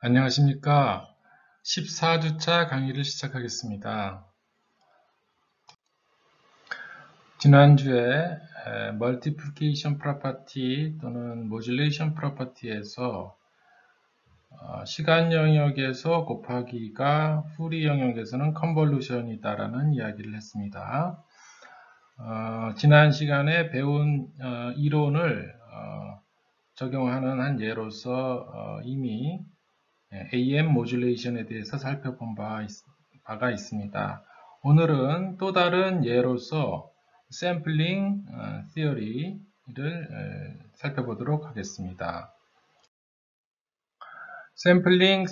안녕하십니까. 14주차 강의를 시작하겠습니다. 지난주에 멀티플리케이션 프로퍼티 또는 모듈레이션 프로퍼티에서 시간 영역에서 곱하기가 풀이 영역에서는 컨볼루션이다라는 이야기를 했습니다. 지난 시간에 배운 이론을 적용하는 한 예로서 이미 AM 모듈레이션에 대해서 살펴본 바가 있습니다. 오늘은 또 다른 예로서 샘플링 시어리를 살펴보도록 하겠습니다. 샘플링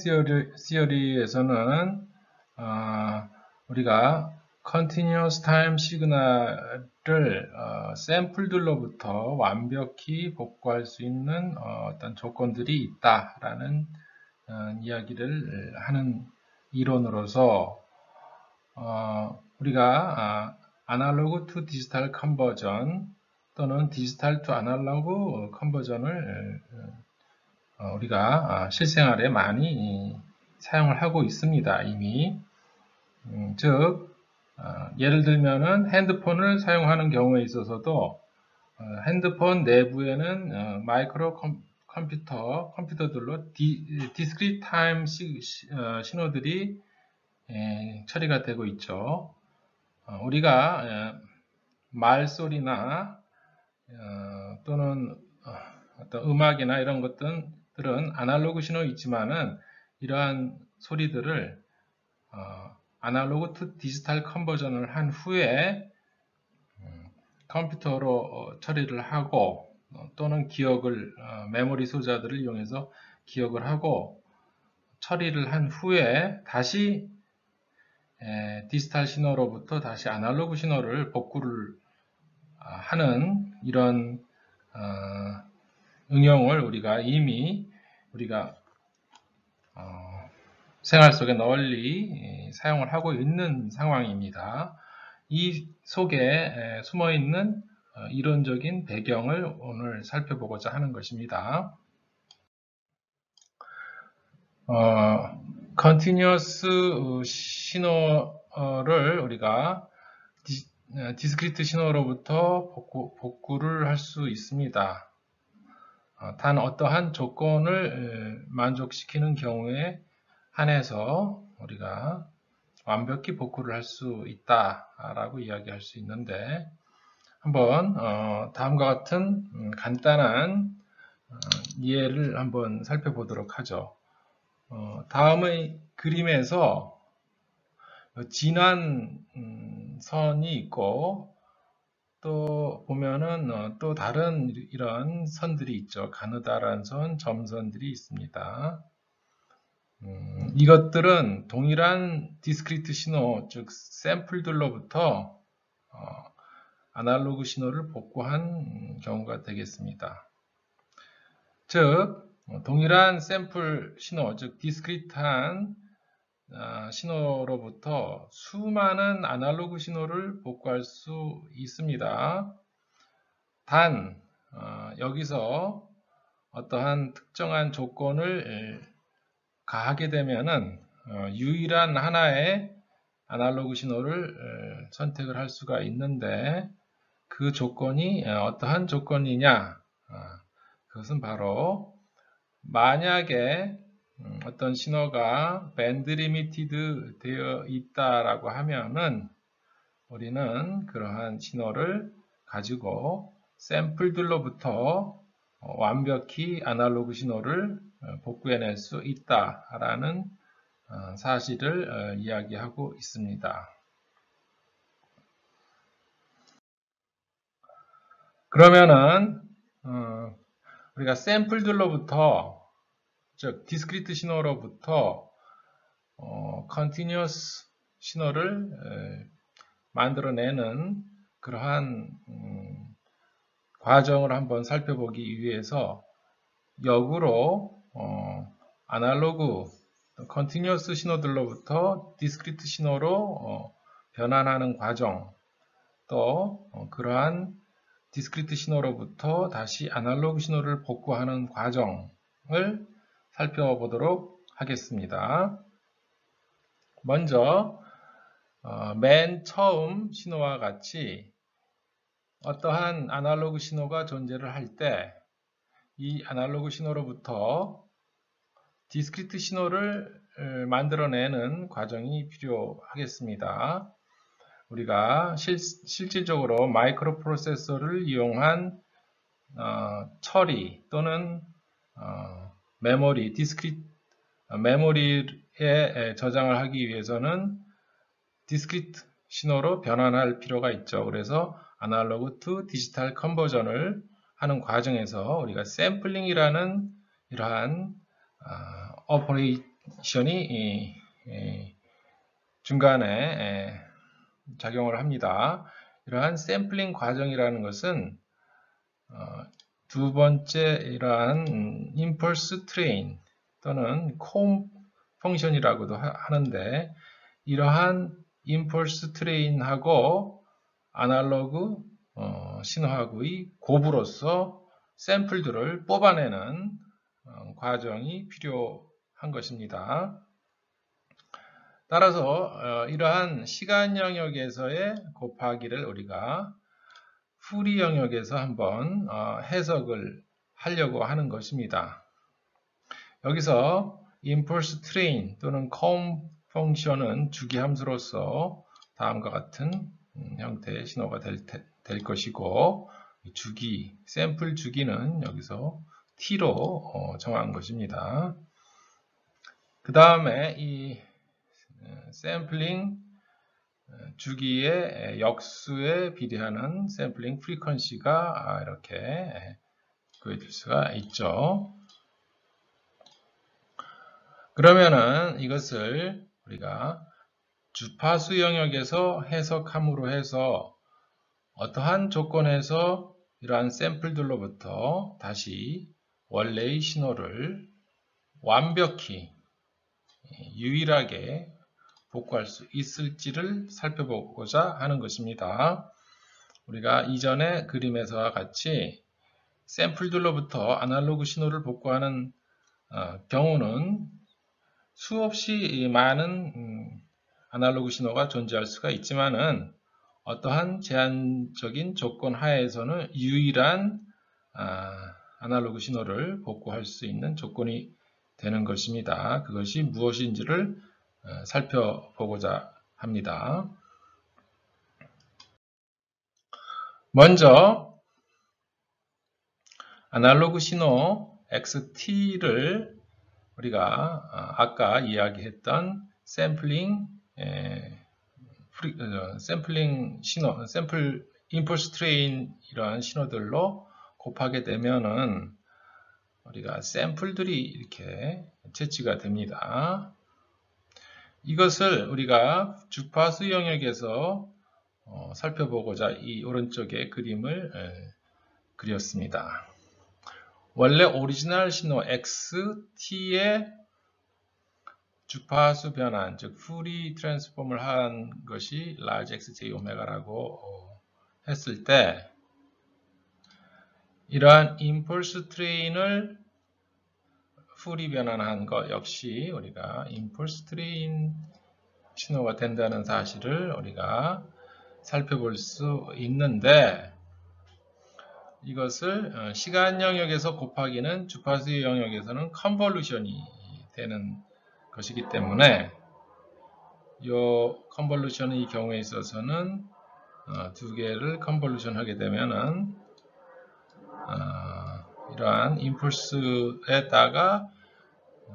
시어리에서는 우리가 continuous time 시그널을 샘플들로부터 완벽히 복구할 수 있는 어떤 조건들이 있다라는 이야기를 하는 이론으로서 우리가 아날로그 투 디지털 컨버전 또는 디지털 투 아날로그 컨버전을 우리가 실생활에 많이 사용을 하고 있습니다. 이미 즉 예를 들면은 핸드폰을 사용하는 경우에 있어서도 핸드폰 내부에는 마이크로 컴퓨터들로 디스크리트 타임 신호들이 처리가 되고 있죠. 우리가 말소리나 또는 어떤 음악이나 이런 것들은 아날로그 신호 있지만은 이러한 소리들을 아날로그 투 디지털 컨버전을 한 후에 컴퓨터로 처리를 하고 또는 기억을 메모리 소자들을 이용해서 기억을 하고 처리를 한 후에 다시 디지털 신호로부터 다시 아날로그 신호를 복구를 하는 이런 응용을 이미 우리가 생활 속에 널리 사용을 하고 있는 상황입니다. 이 속에 숨어있는 이론적인 배경을 오늘 살펴보고자 하는 것입니다. 컨티뉴어스 신호를 우리가 디스크리트 신호로부터 복구를 할 수 있습니다. 단 어떠한 조건을 만족시키는 경우에 한해서 우리가 완벽히 복구를 할 수 있다라고 이야기할 수 있는데 한번 다음과 같은 간단한 예를 한번 살펴보도록 하죠. 다음의 그림에서 진한 선이 있고 또 보면은 또 다른 이런 선들이 있죠. 가느다란 선, 점선들이 있습니다. 이것들은 동일한 디스크리트 신호, 즉 샘플들로부터 아날로그 신호를 복구한 경우가 되겠습니다. 즉 동일한 샘플 신호, 즉 디스크리트한 신호로부터 수많은 아날로그 신호를 복구할 수 있습니다. 단 여기서 어떠한 특정한 조건을 가하게 되면은 유일한 하나의 아날로그 신호를 선택을 할 수가 있는데 그 조건이 어떠한 조건이냐? 그것은 바로 만약에 어떤 신호가 밴드 리미티드 되어 있다라고 하면은 우리는 그러한 신호를 가지고 샘플들로부터 완벽히 아날로그 신호를 복구해낼 수 있다라는 사실을 이야기하고 있습니다. 그러면은 우리가 샘플들로부터 즉 디스크리트 신호로부터 컨티뉴어스 신호를 만들어내는 그러한 과정을 한번 살펴보기 위해서 역으로 아날로그 컨티뉴어스 신호들로부터 디스크리트 신호로 변환하는 과정 또 그러한 디스크리트 신호로부터 다시 아날로그 신호를 복구하는 과정을 살펴보도록 하겠습니다. 먼저 맨 처음 신호와 같이 어떠한 아날로그 신호가 존재를 할 때 이 아날로그 신호로부터 디스크리트 신호를 만들어내는 과정이 필요하겠습니다. 우리가 실질적으로 마이크로 프로세서를 이용한 처리 또는 메모리, 메모리에 저장을 하기 위해서는 디스크리트 신호로 변환할 필요가 있죠. 그래서 아날로그 투 디지털 컨버전을 하는 과정에서 우리가 샘플링이라는 이러한 오퍼레이션이 중간에 작용을 합니다. 이러한 샘플링 과정이라는 것은 두 번째 이러한 임펄스 트레인 또는 콤 펑션이라고도 하는데 이러한 임펄스 트레인하고 아날로그 신호하고의 곱으로서 샘플들을 뽑아내는 과정이 필요한 것입니다. 따라서 이러한 시간 영역에서의 곱하기를 우리가 풀이 영역에서 한번 해석을 하려고 하는 것입니다. 여기서 impulse train 또는 com 펑션은 주기함수로서 다음과 같은 형태의 신호가 될 것이고 주기, 샘플 주기는 여기서 t로 정한 것입니다. 그 다음에 이 샘플링 주기의 역수에 비례하는 샘플링 프리퀀시가 이렇게 구해질 수가 있죠. 그러면은 이것을 우리가 주파수 영역에서 해석함으로 해서 어떠한 조건에서 이러한 샘플들로부터 다시 원래의 신호를 완벽히 유일하게 복구할 수 있을지를 살펴보고자 하는 것입니다. 우리가 이전의 그림에서와 같이 샘플들로부터 아날로그 신호를 복구하는 경우는 수없이 많은 아날로그 신호가 존재할 수가 있지만은 어떠한 제한적인 조건 하에서는 유일한 아날로그 신호를 복구할 수 있는 조건이 되는 것입니다. 그것이 무엇인지를 살펴보고자 합니다. 먼저 아날로그 신호 XT를 우리가 아까 이야기했던 샘플링 신호, 샘플 임펄스 트레인 이러한 신호들로 곱하게 되면은 우리가 샘플들이 이렇게 채취가 됩니다. 이것을 우리가 주파수 영역에서 살펴보고자 이 오른쪽에 그림을 그렸습니다. 원래 오리지널 신호 XT의 주파수 변환, 즉 푸리 트랜스폼을 한 것이 large xj 오메가라고 했을 때 이러한 임펄스 트레인을 푸리 변환한 것 역시 우리가 임펄스 트레인 신호가 된다는 사실을 우리가 살펴볼 수 있는데 이것을 시간 영역에서 곱하기는 주파수 영역에서는 컨볼루션이 되는 것이기 때문에 이 컨볼루션의 경우에 있어서는 두 개를 컨볼루션 하게 되면은 이러한 임펄스에다가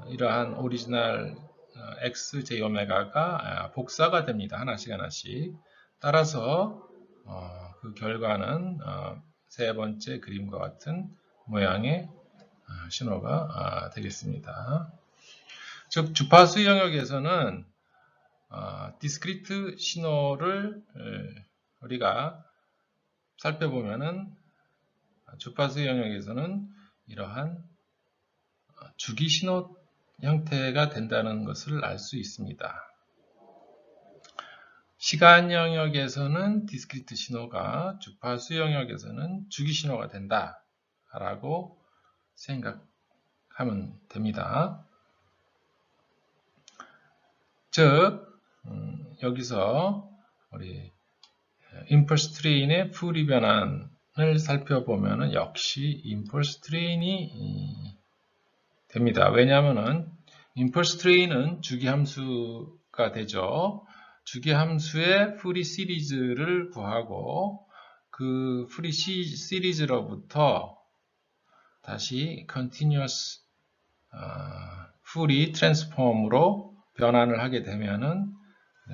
이러한 오리지널 xj 오메가가 복사가 됩니다. 하나씩 하나씩. 따라서 그 결과는 세 번째 그림과 같은 모양의 신호가 되겠습니다. 즉 주파수 영역에서는 디스크리트 신호를 우리가 살펴보면은 주파수 영역에서는 이러한 주기 신호 형태가 된다는 것을 알 수 있습니다. 시간 영역에서는 디스크리트 신호가 주파수 영역에서는 주기 신호가 된다라고 생각하면 됩니다. 즉 여기서 우리 임펄스 트레인의 풀이 변환을 살펴보면 역시 임펄스 트레인이 됩니다. 왜냐하면 임펄스 트레인은 주기함수가 되죠. 주기함수의 풀이 시리즈를 구하고 그 풀이 시리즈로부터 다시 continuous 풀이 트랜스폼으로 변환을 하게 되면은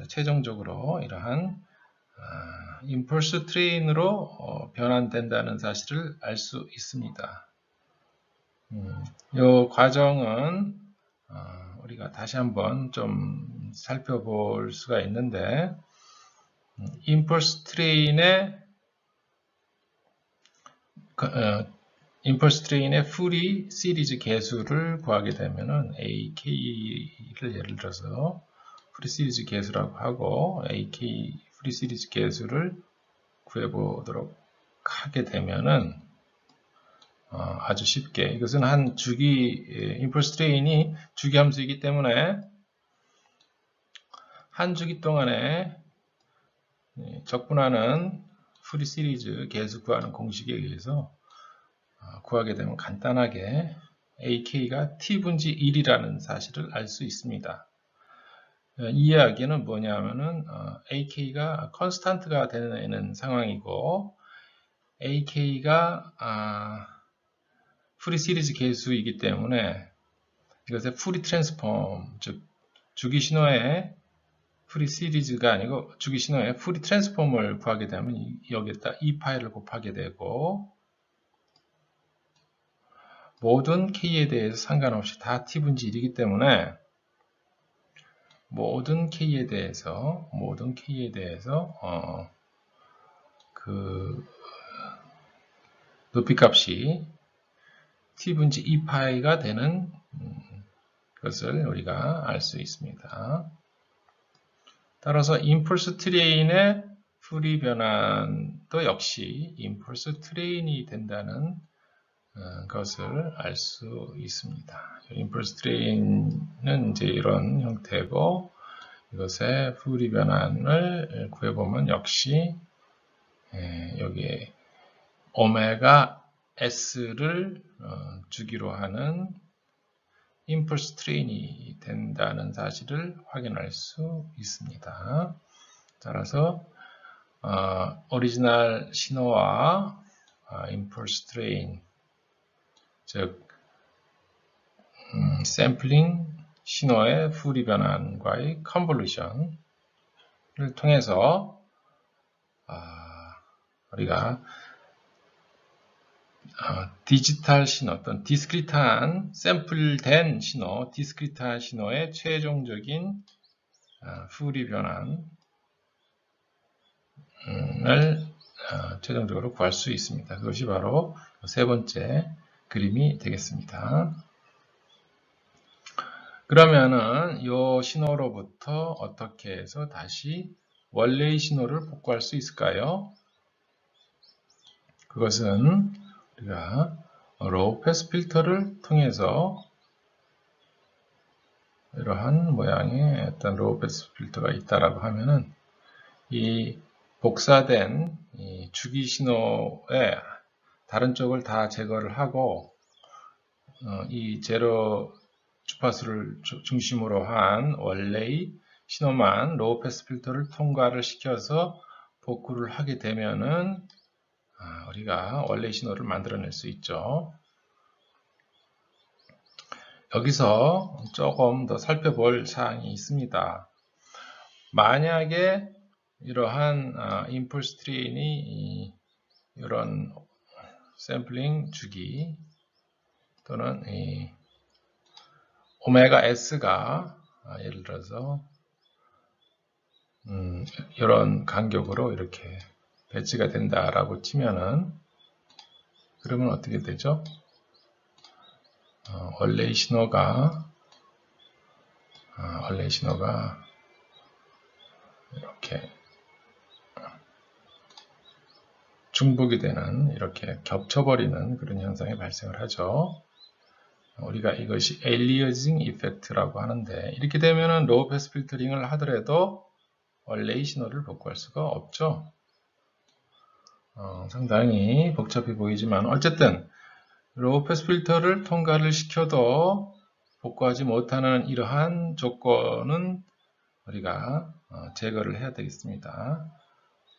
최종적으로 이러한 임펄스 트레인으로 변환된다는 사실을 알 수 있습니다. 이 과정은 우리가 다시 한번 좀 살펴볼 수가 있는데 임펄스 트레인의 풀이 시리즈 개수를 구하게 되면은 AK를 예를 들어서 풀이 시리즈 개수라고 하고 AK 풀이 시리즈 개수를 구해보도록 하게 되면은 아주 쉽게 이것은 한 주기 임펄스 트레인이 주기 함수이기 때문에 한 주기 동안에 적분하는 풀이 시리즈 개수 구하는 공식에 의해서 구하게 되면 간단하게 AK가 T분지 1이라는 사실을 알 수 있습니다. 이 이야기는 뭐냐면은 AK가 컨스탄트가 되는 상황이고 AK가 풀이 시리즈 개수이기 때문에 이것의 풀이 트랜스폼, 즉 주기 신호의 풀이 시리즈가 아니고 주기 신호의 풀이 트랜스폼을 구하게 되면 여기에다 이 파일을 곱하게 되고 모든 K에 대해서 상관없이 다 T분지 1이기 때문에 모든 K에 대해서 그 높이값이 T분지 2파이가 되는 것을 우리가 알 수 있습니다. 따라서 임펄스 트레인의 풀이 변환도 역시 임펄스 트레인이 된다는 것을 알 수 있습니다. 임펄스 트레인은 이제 이런 형태고 이것의 풀이 변환을 구해보면 역시 여기에 오메가 S를 주기로 하는 임펄스 트레인이 된다는 사실을 확인할 수 있습니다. 따라서 오리지널 신호와 임펄스 트레인, 즉 샘플링 신호의 풀이 변환과의 컨볼루션을 통해서 우리가 디지털 신호, 어떤 디스크리트한 샘플된 신호, 디스크리트한 신호의 최종적인 풀이 변환을 최종적으로 구할 수 있습니다. 그것이 바로 세 번째 그림이 되겠습니다. 그러면은 이 신호로부터 어떻게 해서 다시 원래의 신호를 복구할 수 있을까요? 그것은 우리가 로우 패스 필터를 통해서 이러한 모양의 어떤 로우 패스 필터가 있다라고 하면은 이 복사된 이 주기 신호의 다른 쪽을 다 제거를 하고 이 제로 주파수를 중심으로 한 원래의 신호만 로우 패스 필터를 통과를 시켜서 복구를 하게 되면은 우리가 원래의 신호를 만들어낼 수 있죠. 여기서 조금 더 살펴볼 사항이 있습니다. 만약에 이러한 임펄스 트레인이 이런 샘플링 주기 또는 이 오메가 S가 예를 들어서 이런 간격으로 이렇게 배치가 된다라고 치면은 그러면 어떻게 되죠? 원래의 신호가 이렇게 중복이 되는 이렇게 겹쳐버리는 그런 현상이 발생을 하죠. 우리가 이것이 aliasing effect라고 하는데, 이렇게 되면은 로우 패스 필터링을 하더라도 원래의 신호를 복구할 수가 없죠. 상당히 복잡해 보이지만 어쨌든 로우 패스 필터를 통과를 시켜도 복구하지 못하는 이러한 조건은 우리가 제거를 해야 되겠습니다.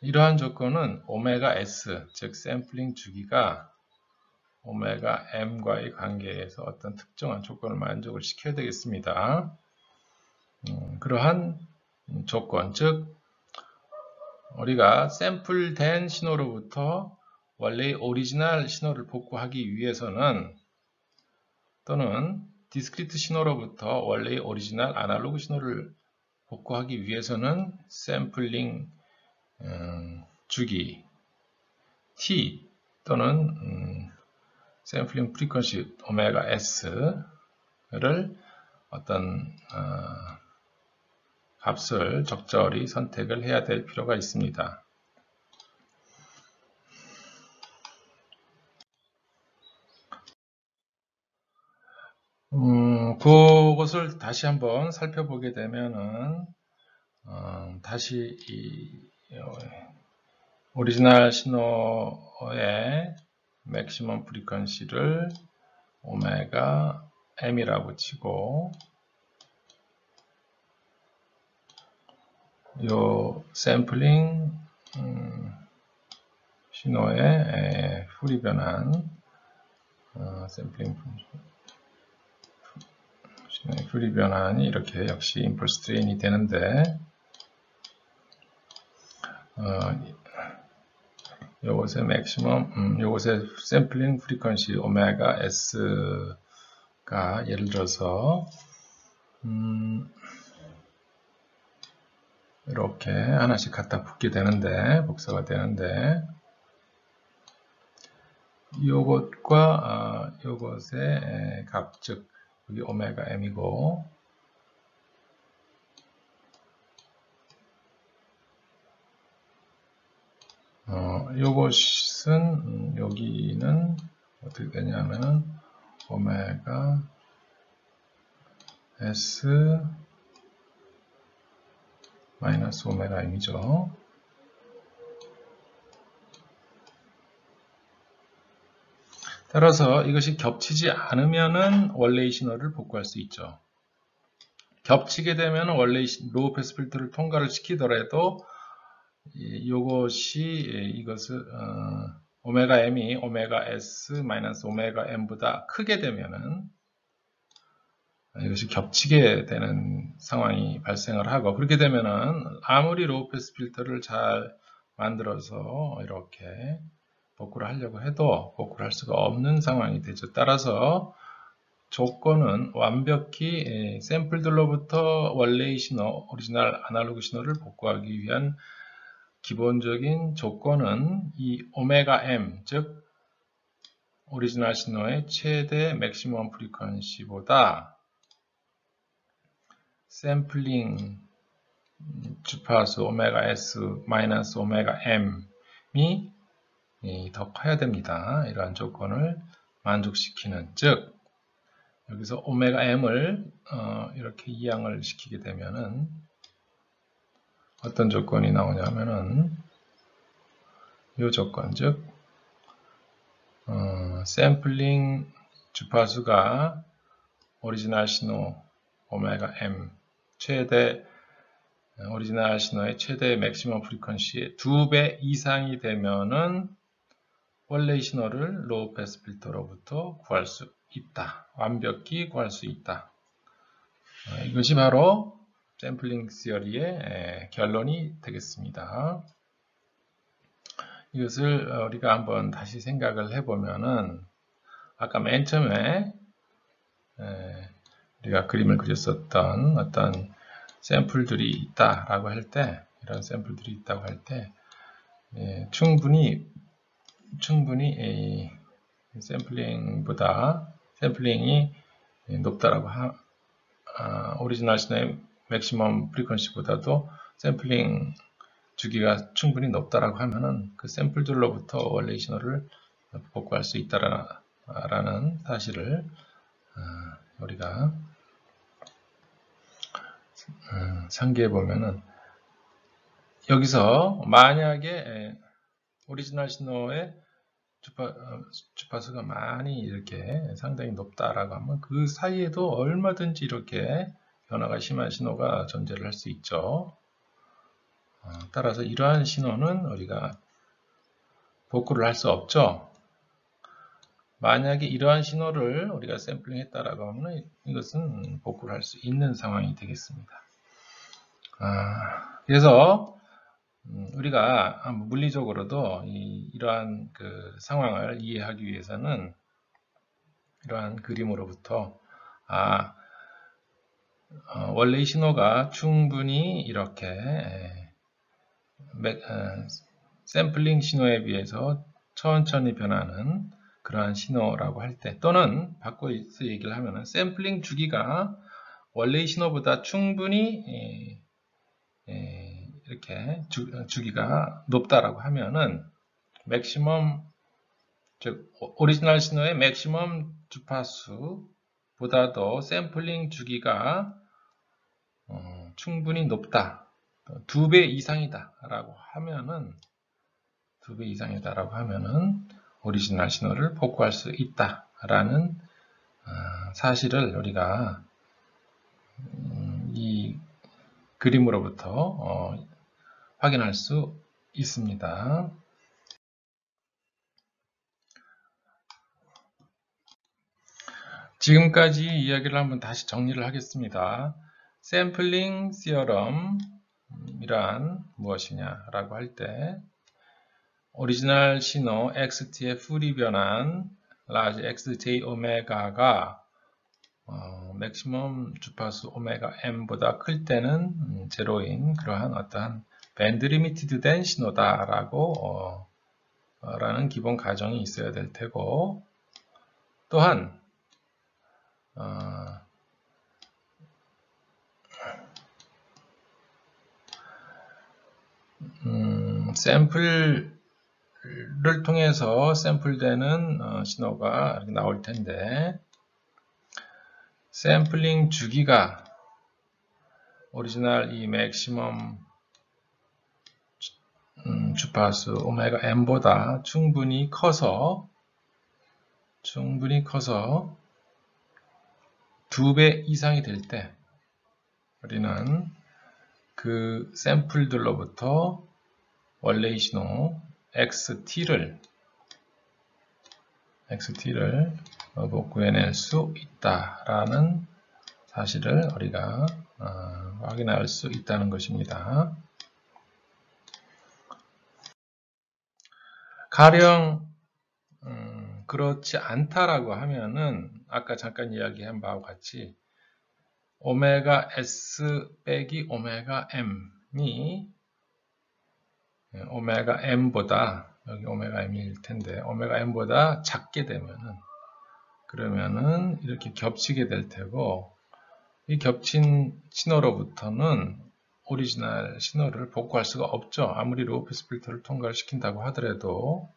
이러한 조건은 오메가 S, 즉 샘플링 주기가 오메가 M과의 관계에서 어떤 특정한 조건을 만족을 시켜야 되겠습니다. 그러한 조건, 즉 우리가 샘플된 신호로부터 원래의 오리지널 신호를 복구하기 위해서는, 또는 디스크리트 신호로부터 원래의 오리지널 아날로그 신호를 복구하기 위해서는 샘플링 주기 T 또는 샘플링 프리퀀시 오메가 S를 어떤 값을 적절히 선택을 해야 될 필요가 있습니다. 그것을 다시 한번 살펴보게 되면은 다시 이 오리지널 신호의 맥시멈 프리퀀시를 오메가 M이라고 치고, 요 샘플링 신호의 풀이 변한 샘플링 신호의 풀이 변환이 이렇게 역시 임펄스 트레인이 되는데, 요것의 맥시멈, 요것의 샘플링 프리퀀시 오메가 S가 예를 들어서 이렇게 하나씩 갖다 붙게 되는데, 복사가 되는데, 요것과 요것의 값, 즉 여기 오메가 M이고, 요것은 여기는 어떻게 되냐면 오메가 S 마이너스 오메가 M이죠. 따라서 이것이 겹치지 않으면은 원래의 신호를 복구할 수 있죠. 겹치게 되면 원래의 로우 패스 필터를 통과를 시키더라도 이것을 오메가 M이 오메가 S 마이너스 오메가 M보다 크게 되면은 이것이 겹치게 되는 상황이 발생을 하고, 그렇게 되면은 아무리 로우 패스 필터를 잘 만들어서 이렇게 복구를 하려고 해도 복구를 할 수가 없는 상황이 되죠. 따라서 조건은 완벽히 샘플들로부터 원래의 신호, 오리지널 아날로그 신호를 복구하기 위한 기본적인 조건은 이 오메가 M, 즉 오리지널 신호의 최대 맥시멈 프리퀀시보다 샘플링 주파수 오메가 S 마이너스 오메가 M이 더 커야 됩니다. 이러한 조건을 만족시키는, 즉 여기서 오메가 M을 이렇게 이항을 시키게 되면은 어떤 조건이 나오냐면은 이 조건, 즉 샘플링 주파수가 오리지널 신호 오메가 M 최대 오리지널 신호의 최대 맥시멈 프리퀀시의 2배 이상이 되면은 원래의 신호를 로우 패스 필터로부터 구할 수 있다. 완벽히 구할 수 있다. 이것이 바로 샘플링 시어리의 결론이 되겠습니다. 이것을 우리가 한번 다시 생각을 해보면은, 아까 맨 처음에 우리가 그림을 그렸었던 어떤 샘플들이 있다라고 할 때, 이런 샘플들이 있다고 할 때, 충분히 샘플링이 높다라고 오리지널 신호의 맥시멈 프리퀀시보다도 샘플링 주기가 충분히 높다라고 하면은 그 샘플들로부터 원래의 신호를 복구할 수 있다라는 사실을 우리가 상기해 보면은 여기서 만약에 오리지널 신호의 주파수가 많이 이렇게 상당히 높다라고 하면 그 사이에도 얼마든지 이렇게 변화가 심한 신호가 존재를 할 수 있죠. 따라서 이러한 신호는 우리가 복구를 할 수 없죠. 만약에 이러한 신호를 우리가 샘플링 했다라고 하면 이것은 복구를 할 수 있는 상황이 되겠습니다. 그래서 우리가 물리적으로도 이러한 그 상황을 이해하기 위해서는 이러한 그림으로부터 원래의 신호가 충분히 이렇게 샘플링 신호에 비해서 천천히 변하는 그러한 신호라고 할 때, 또는 바꿔서 얘기를 하면은 샘플링 주기가 원래의 신호보다 충분히 이렇게 주기가 높다라고 하면은 맥시멈, 즉 오리지널 신호의 맥시멈 주파수보다도 샘플링 주기가 충분히 높다, 2배 이상이다 라고 하면은 2배 이상이다라고 하면은 오리지널 신호를 복구할 수 있다라는 사실을 우리가 이 그림으로부터 확인할 수 있습니다. 지금까지 이야기를 한번 다시 정리를 하겠습니다. 샘플링 시어럼이란 무엇이냐라고 할 때 오리지널 신호 XT의 풀이 변한 라지 XJ 오메가가 맥시멈 주파수 오메가 m보다 클 때는 제로인 그러한 어떠한 밴드 리미티드 된 신호다라고 라는 기본 가정이 있어야 될 테고, 또한 샘플을 통해서 샘플되는 신호가 이렇게 나올 텐데, 샘플링 주기가 오리지널 이 맥시멈 주파수 오메가 m보다 충분히 커서 2배 이상이 될 때 우리는 그 샘플들로부터 원래의 신호 XT를 복구해낼 수 있다라는 사실을 우리가 확인할 수 있다는 것입니다. 가령 그렇지 않다라고 하면은 아까 잠깐 이야기한 바와 같이 오메가 S 빼기 오메가 M이 오메가 M보다, 여기 오메가 M일 텐데 오메가 M보다 작게 되면은, 그러면은 이렇게 겹치게 될 테고, 이 겹친 신호로부터는 오리지널 신호를 복구할 수가 없죠. 아무리 로우 패스 필터를 통과를 시킨다고 하더라도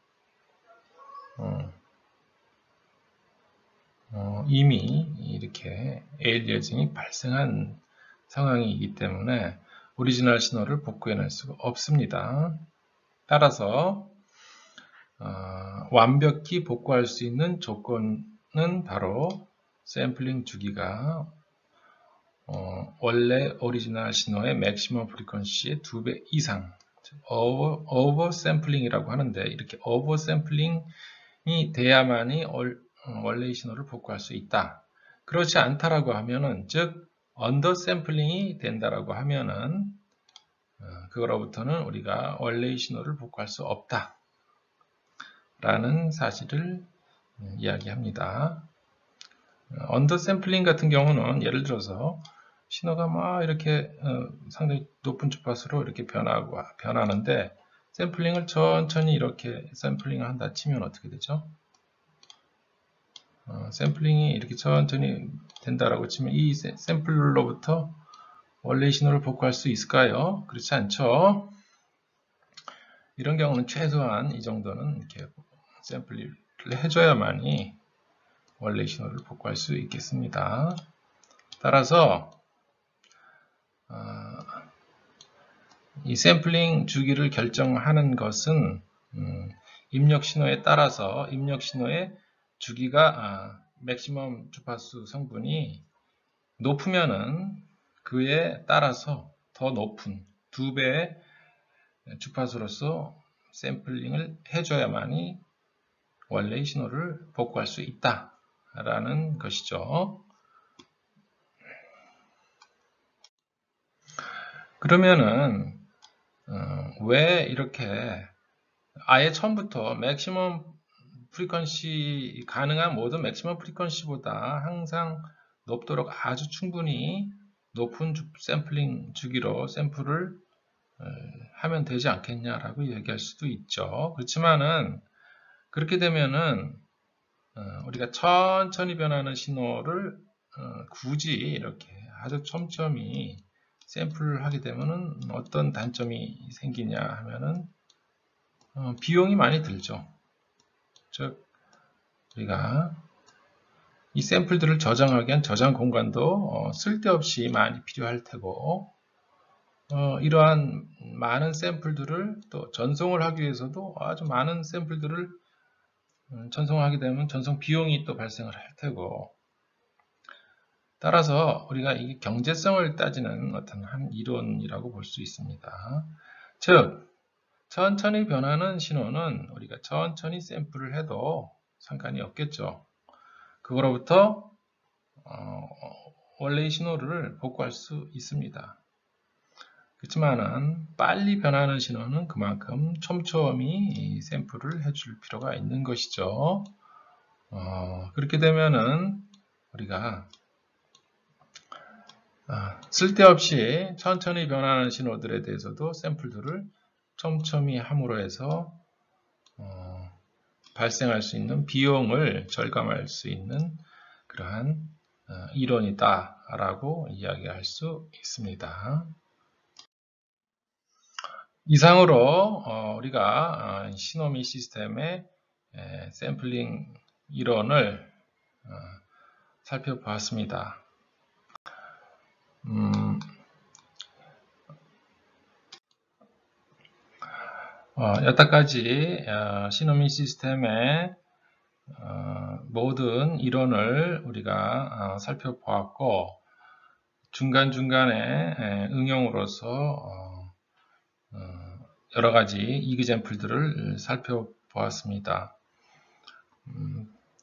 이미 이렇게 에일리어징이 발생한 상황이기 때문에 오리지널 신호를 복구해낼 수가 없습니다. 따라서 완벽히 복구할 수 있는 조건은 바로 샘플링 주기가 원래 오리지널 신호의 맥시멈 프리퀀시의 2배 이상, 오버 샘플링이라고 하는데, 이렇게 오버 샘플링이 돼야만이 원래의 신호를 복구할 수 있다. 그렇지 않다라고 하면은, 즉 언더 샘플링이 된다라고 하면은 그거로부터는 우리가 원래의 신호를 복구할 수 없다 라는 사실을 이야기합니다. 언더 샘플링 같은 경우는 예를 들어서 신호가 막 이렇게 상당히 높은 주파수로 이렇게 변하는데, 샘플링을 천천히 이렇게 샘플링을 한다 치면 어떻게 되죠? 샘플링이 이렇게 천천히 된다라고 치면 이 샘플로부터 원래의 신호를 복구할 수 있을까요? 그렇지 않죠. 이런 경우는 최소한 이 정도는 이렇게 샘플링을 해줘야만이 원래 신호를 복구할 수 있겠습니다. 따라서 이 샘플링 주기를 결정하는 것은 입력 신호에 따라서 입력 신호의 주기가 맥시멈 주파수 성분이 높으면은 그에 따라서 더 높은 2배의 주파수로서 샘플링을 해줘야만이 원래의 신호를 복구할 수 있다라는 것이죠. 그러면은 왜 이렇게 아예 처음부터 맥시멈 프리퀀시 가능한 모든 맥시멈 프리퀀시보다 항상 높도록 아주 충분히 높은 샘플링 주기로 샘플을 하면 되지 않겠냐라고 얘기할 수도 있죠. 그렇지만은 그렇게 되면은 우리가 천천히 변하는 신호를 굳이 이렇게 아주 촘촘히 샘플을 하게 되면은 어떤 단점이 생기냐 하면은 비용이 많이 들죠. 즉 우리가 이 샘플들을 저장하기 위한 저장 공간도 쓸데없이 많이 필요할 테고 이러한 많은 샘플들을 또 전송을 하기 위해서도 아주 많은 샘플들을 전송하게 되면 전송 비용이 또 발생을 할 테고 따라서 우리가 이 경제성을 따지는 어떤 한 이론이라고 볼 수 있습니다. 즉 천천히 변하는 신호는 우리가 천천히 샘플을 해도 상관이 없겠죠. 그거로부터 원래의 신호를 복구할 수 있습니다. 그렇지만은 빨리 변하는 신호는 그만큼 촘촘히 샘플을 해줄 필요가 있는 것이죠. 그렇게 되면은 우리가 쓸데없이 천천히 변하는 신호들에 대해서도 샘플들을 촘촘히 함으로 해서 발생할 수 있는 비용을 절감할 수 있는 그러한 이론이다라고 이야기할 수 있습니다. 이상으로 우리가 시노미 시스템의 샘플링 이론을 살펴보았습니다. 여기까지 시노미 시스템의 모든 이론을 우리가 살펴보았고 중간중간에 응용으로서 여러가지 이그젬플들을 살펴보았습니다.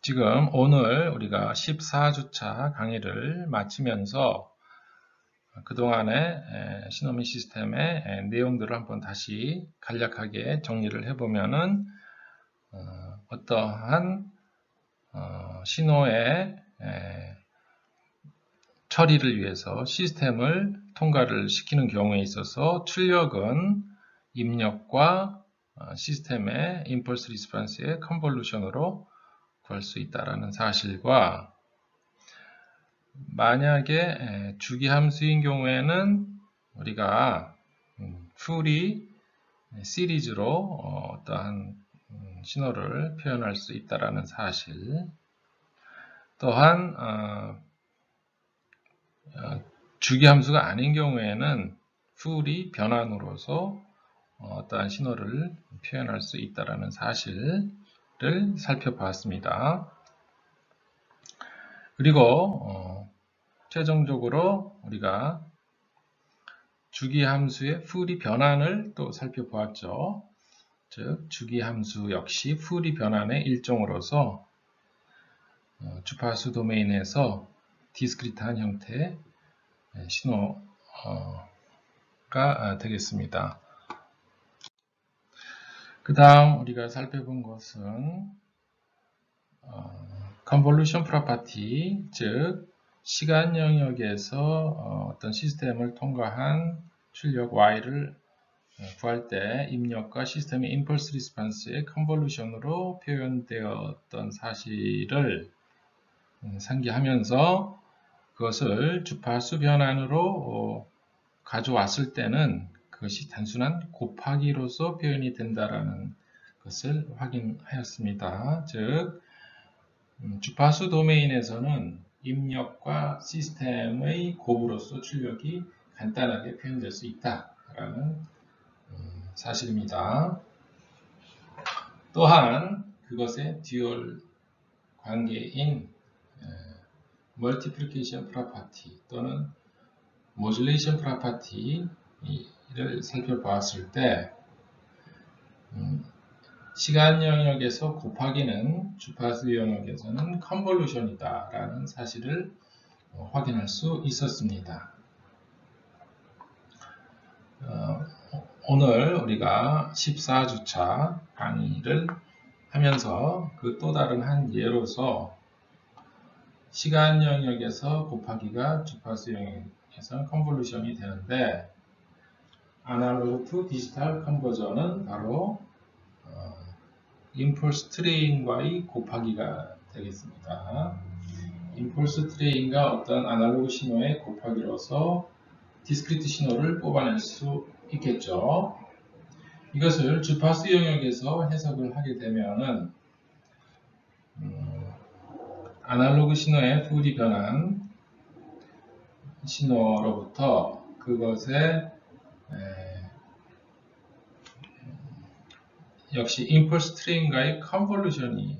지금 오늘 우리가 14주차 강의를 마치면서 그동안의 시노미 시스템의 내용들을 한번 다시 간략하게 정리를 해보면은 어떠한 신호의 처리를 위해서 시스템을 통과를 시키는 경우에 있어서 출력은 입력과 시스템의 임펄스 리스폰스의 컨볼루션으로 구할 수 있다는 사실과 만약에 주기 함수인 경우에는 우리가 풀이 시리즈로 어떠한 신호를 표현할 수 있다는 사실 또한 주기 함수가 아닌 경우에는 풀이 변환으로서 어떠한 신호를 표현할 수 있다는 사실을 살펴봤습니다. 그리고 최종적으로 우리가 주기 함수의 풀이 변환을 또 살펴보았죠. 즉 주기 함수 역시 풀이 변환의 일종으로서 주파수 도메인에서 디스크리트한 형태의 신호가 되겠습니다. 그 다음 우리가 살펴본 것은 컨볼루션 프로퍼티, 즉 시간 영역에서 어떤 시스템을 통과한 출력 y를 구할 때 입력과 시스템의 임펄스 리스폰스의 컨볼루션으로 표현되었던 사실을 상기하면서 그것을 주파수 변환으로 가져왔을 때는 그것이 단순한 곱하기로서 표현이 된다라는 것을 확인하였습니다. 즉 주파수 도메인에서는 입력과 시스템의 곱으로서 출력이 간단하게 표현될 수 있다라는 사실입니다. 또한 그것의 듀얼 관계인 멀티플리케이션 프로퍼티 또는 모듈레이션 프로퍼티를 살펴보았을 때 시간 영역에서 곱하기는 주파수 영역에서는 컨볼루션이다 라는 사실을 확인할 수 있었습니다. 오늘 우리가 14주차 강의를 하면서 그 또 다른 한 예로서 시간 영역에서 곱하기가 주파수 영역에서는 컨볼루션이 되는데 아날로그 투 디지털 컨버전은 바로 임펄스 트레인과의 곱하기가 되겠습니다. 임펄스 트레인과 어떤 아날로그 신호의 곱하기로서 디스크리트 신호를 뽑아낼 수 있겠죠. 이것을 주파수 영역에서 해석을 하게 되면은 아날로그 신호의 2D 변환 신호로부터 그것의 역시 임펄스 트레인과의 컨볼루션이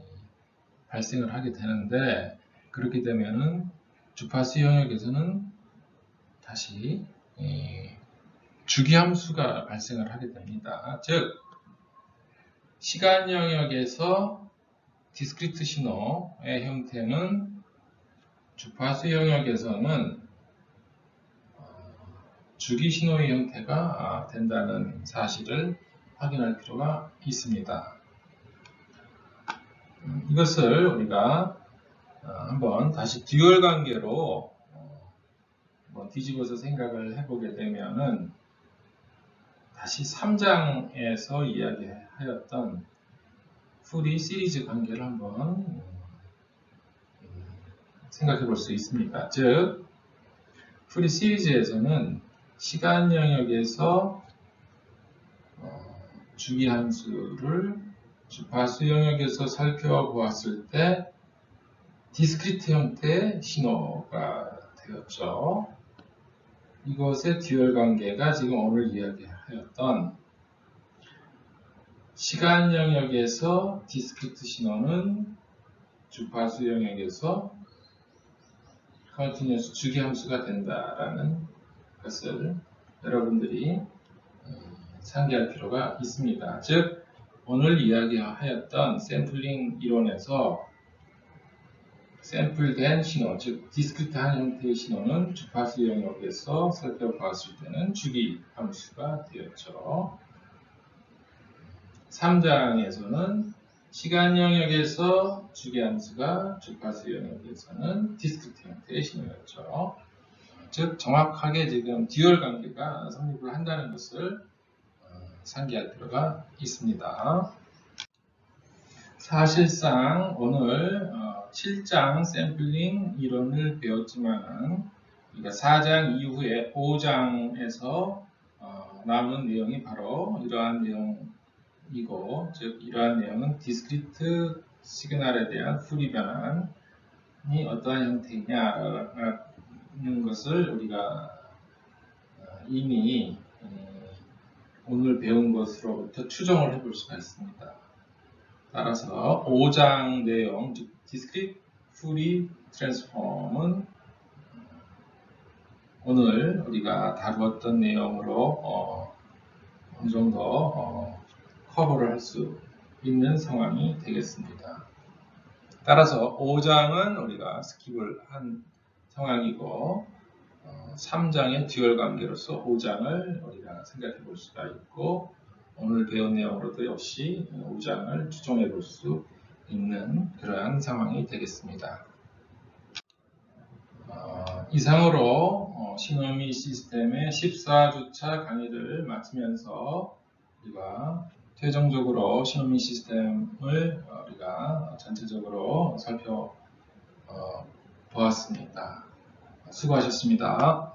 발생을 하게 되는데 그렇게 되면은 주파수 영역에서는 다시 주기함수가 발생을 하게 됩니다. 즉 시간 영역에서 디스크리트 신호의 형태는 주파수 영역에서는 주기 신호의 형태가 된다는 사실을 확인할 필요가 있습니다. 이것을 우리가 한번 다시 듀얼 관계로 뒤집어서 생각을 해보게 되면은 다시 3장에서 이야기하였던 푸리 시리즈 관계를 한번 생각해 볼 수 있습니다. 즉, 푸리 시리즈에서는 시간 영역에서 주기함수를 주파수 영역에서 살펴보았을 때 디스크리트 형태의 신호가 되었죠. 이것의 듀얼 관계가 지금 오늘 이야기하였던 시간 영역에서 디스크리트 신호는 주파수 영역에서 컨티뉴어스 주기함수가 된다라는 것을 여러분들이 상기할 필요가 있습니다. 즉 오늘 이야기하였던 샘플링 이론에서 샘플된 신호, 즉 디스크리트한 형태의 신호는 주파수 영역에서 살펴보았을 때는 주기함수가 되었죠. 3장에서는 시간 영역에서 주기함수가 주파수 영역에서는 디스크리트 형태의 신호였죠. 즉 정확하게 지금 듀얼 관계가 성립을 한다는 것을 상기할 필요가 있습니다. 사실상 오늘 7장 샘플링 이론을 배웠지만 우리가 4장 이후에 5장에서 남은 내용이 바로 이러한 내용이고, 즉 이러한 내용은 디스크리트 시그널에 대한 푸리 변환이 어떠한 형태이냐라는 것을 우리가 이미 오늘 배운 것으로부터 추정을 해볼 수가 있습니다. 따라서 5장 내용, 즉 Discrete Fourier Transform은 오늘 우리가 다루었던 내용으로 어느 정도 커버를 할 수 있는 상황이 되겠습니다. 따라서 5장은 우리가 스킵을 한 상황이고 3장의 듀얼 관계로서 5장을 우리가 생각해 볼 수가 있고, 오늘 배운 내용으로도 역시 5장을 추정해 볼 수 있는 그러한 상황이 되겠습니다. 이상으로 시노미 시스템의 14주차 강의를 마치면서 우리가 최종적으로 시노미 시스템을 우리가 전체적으로 살펴보았습니다. 수고하셨습니다.